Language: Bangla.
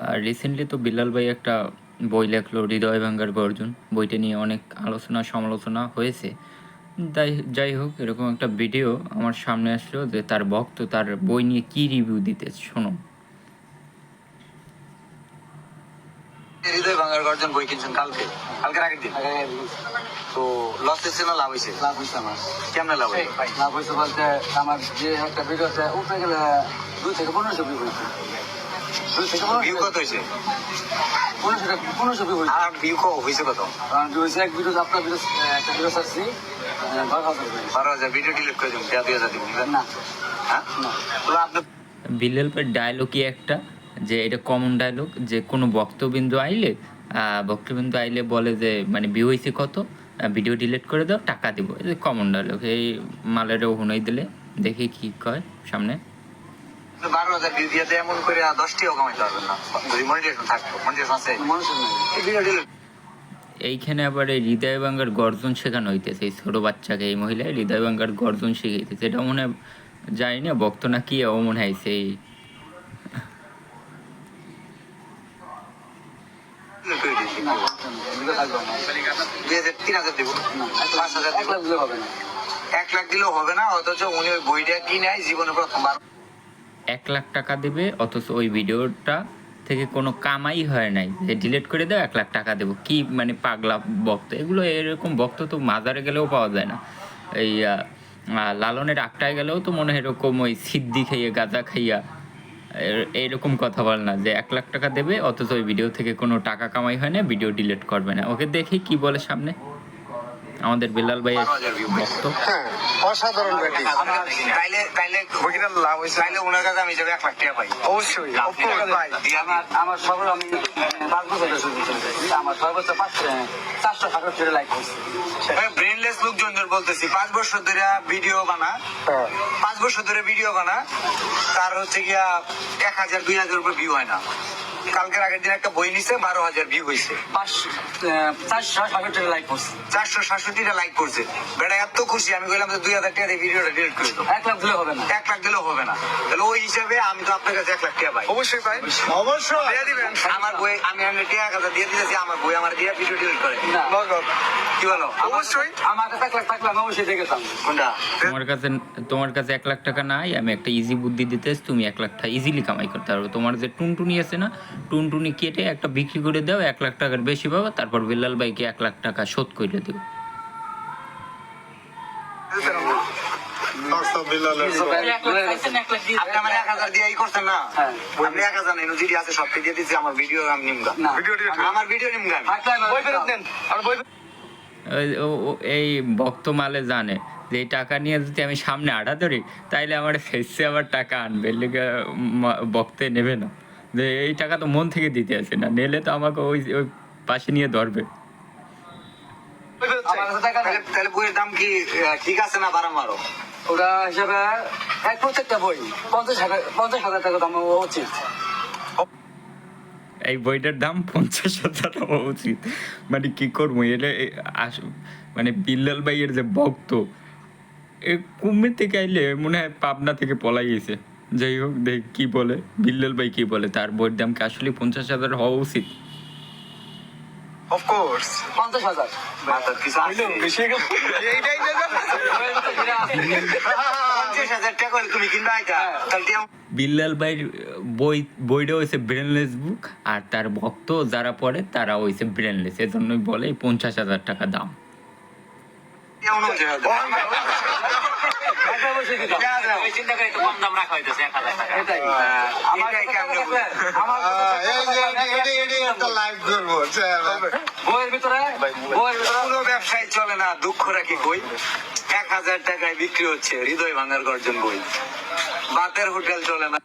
আর রিসেন্টলি তো বিল্লাল ভাই একটা বই লেখলো, হৃদয় ভাঙ্গার গর্জন। বইটা নিয়ে অনেক আলোচনা সমালোচনা হয়েছে। যাই হোক, এরকম একটা ভিডিও আমার সামনে আসলো যে তার ভক্ত তার বই নিয়ে কি রিভিউ দিতে, শোনো। হৃদয় ভাঙ্গার গর্জন বই কিনছেন কালকের আগের দিন, তো লস হয়েছে না লাভ হয়েছে? লাভ হয়েছে আমার। কেমনে লাভ হয়েছে? লাভ হয়েছে বলতে আমার যে একটা ভিডিওতে উঠে গেলে 2 থেকে 1500 ভিউ হয়েছে। 2 থেকে 1500 ভিউ কত হয়েছে? 1500 ভিউ হয়েছে। আর ভিউ হয়েছে কত? কারণ ভিউ হয়েছে এক ভিডিও, আপনার ভিডিও একটা ভিডিও ছাড়ছি 12,000। ভিডিও ডিলিট করে দেবো, 2,000 দিবেন না। হ্যাঁ না, তো আপনি বিল্লাল ভাইয়ের ডায়লগই একটা, যে এটা কমন ডায়লগ, যে কোনো বক্তবিন্দু আইলে বলে যে মানে ভিউ হয়েছে কত, ভিডিও ডিলিট করে দাও, টাকা দিব। এই কমন ডায়লগ, এই মালেরও হুনাই দিলে দেখি কি কয় সামনে। 12,000 ভিউ দিয়ে এমন করে 10টিও কামাইতে পারবেন না যদি মনিটাইজেশন থাকতো। মনিটাইজেশন আছে, মানুষের নেই। এই ভিডিও ডিলিট। এইখানে আবার এই হৃদয় ভাঙ্গার গর্জন শেখানো হইতেছে এই ছোট বাচ্চাকে, এই মহিলা হৃদয় ভাঙ্গার গর্জন শিখাইতেছে। এটা মনে হয় জানি না ভক্ত না কি, ও মনে হয়েছে এই 3,000 দিব, 5,000 1 লাখ দিলে হবে না। 1 লাখ দিলেও হবে না, অথচ উনি ওই বইটা কিনে জীবনে প্রথমবার 1 লাখ টাকা দেবে, অথচ ওই ভিডিওটা থেকে কোনো কামাই হয় নাই, যে ডিলিট করে দাও 1 লাখ টাকা দেবো। কি মানে পাগলা ভক্ত এগুলো! এরকম ভক্ত তো মাজারে গেলেও পাওয়া যায় না। এই লালনের আটটায় গেলেও তো মনে হয় এরকম ওই সিদ্ধি খাইয়া গাঁজা খাইয়া এইরকম কথা বল না, যে 1 লাখ টাকা দেবে অথচ ওই ভিডিও থেকে কোনো টাকা কামাই হয় না, ভিডিও ডিলিট করবে না। ওকে দেখি কি বলে সামনে আমাদের বিল্লাল ভাইয়ের ভক্ত। অসাধারণ ব্যাটিং। তাইলে ওনার কাছে আমি যাবে 1 লাখ টাকা পাই অবশ্যই আমার সর্ব আমি 5 বছর ধরে শুরু করেছি। আমার সর্বোচ্চ 460 লাইক হয়েছে। ব্রেনলেস লোকজন বলতেছি 5 বছর ধরে ভিডিও বানা, 5 বছর ধরে ভিডিও বানা, তার হচ্ছে গিয়া 1,000 2,000 উপর ভিউ হয় না। কালকের আগের দিন একটা বই নিছে, 12,000 ভিউ হয়েছে, 460 লাইক হয়েছে। 467টা লাইক করছে। বেটা এত খুশি, আমি বললাম যে 2,000 টাকা দিয়ে ভিডিওটা ডিলিট করে দাও। 1 লাখ দিলে হবে না। 1 লাখ দিলেও হবে না। তাহলে ওই হিসাবে আমি তো আপনার কাছে 1 লাখ টাকা পাই। অবশ্যই ভাই, অবশ্যই দিয়ে দিবেন। আমার বই আমি টাকা 1,000 দিয়ে দিতেছি, আমার বই আমার দিয়ে ভিডিও ডিলিট করে না। কি বলো? অবশ্যই আমার কাছে 1 লাখ থাকলে আমি অবশ্যই দেখেতাম। কোনটা? তোমার কাছে 1 লাখ টাকা নাই, আমি একটা ইজি বুদ্ধি দিতেছি, তুমি 1 লাখ টাকা ইজিলি কামাই করতে পারবে। তোমার যে টুনটুনি আছে না, টুনটুনি কেটে একটা বিক্রি করে দাও, 1 লাখ টাকার বেশি পাবা, তারপর বিল্লাল ভাইকে 1 লাখ টাকা শোধ করে দেবো। আপনি আমার 1,000 দিয়ে করছেন না? আপনি 1,000 নেই, জিডি আছে সব দিয়ে দিচ্ছি, আমার ভিডিও আমি নিমগা, আমার ভিডিও নিমগা। এই ভক্ত মালে জানে যে এই টাকা নিয়ে যদি আমি সামনে আড়া ধরি, তাইলে আমার ফেসে আবার টাকা আনবে, লেগে ভক্তে নেবে না। যে এই টাকা তো মন থেকে দিতে আসে না, নিলে তো আমাকে ওই ওই পাশে নিয়ে ধরবে। তাহলে বইয়ের দাম কি ঠিক আছে না বাড়ামারো? ওরা হিসাবে প্রত্যেকটা বই 50,000 টাকা দাম হওয়া উচিত। এই বইটার দাম 50,000 হওয়া উচিত। মানে কি করবো এলে, মানে বিল্লাল ভাইয়ের যে ভক্ত, এ কুমির থেকে আইলে মনে হয় পাবনা থেকে পলাই গেছে। যাই হোক, দেখ কি বলে বিল্লাল ভাই, কি বলে তার বইয়ের দাম কি আসলে 50,000 হওয়া উচিত? অফকোর্স 50,000 মাথার কিছু আছে? এইটাই না, 50,000 টাকা হলে তুমি কিনবা এটা? তাহলে বিল্লাল ভাইয়ের বইটা হয়েছে ব্রেনলেস বুক, আর তার ভক্ত যারা পড়ে তারা হয়েছে ব্রেনলেস, এজন্যই বলে 50,000 টাকা দাম। ব্যবসায় চলে না, দুঃখ রাখি কই। 1,000 টাকায় বিক্রি হচ্ছে হৃদয় ভাঙার গর্জন বই। বাতের হোটেল চলে না।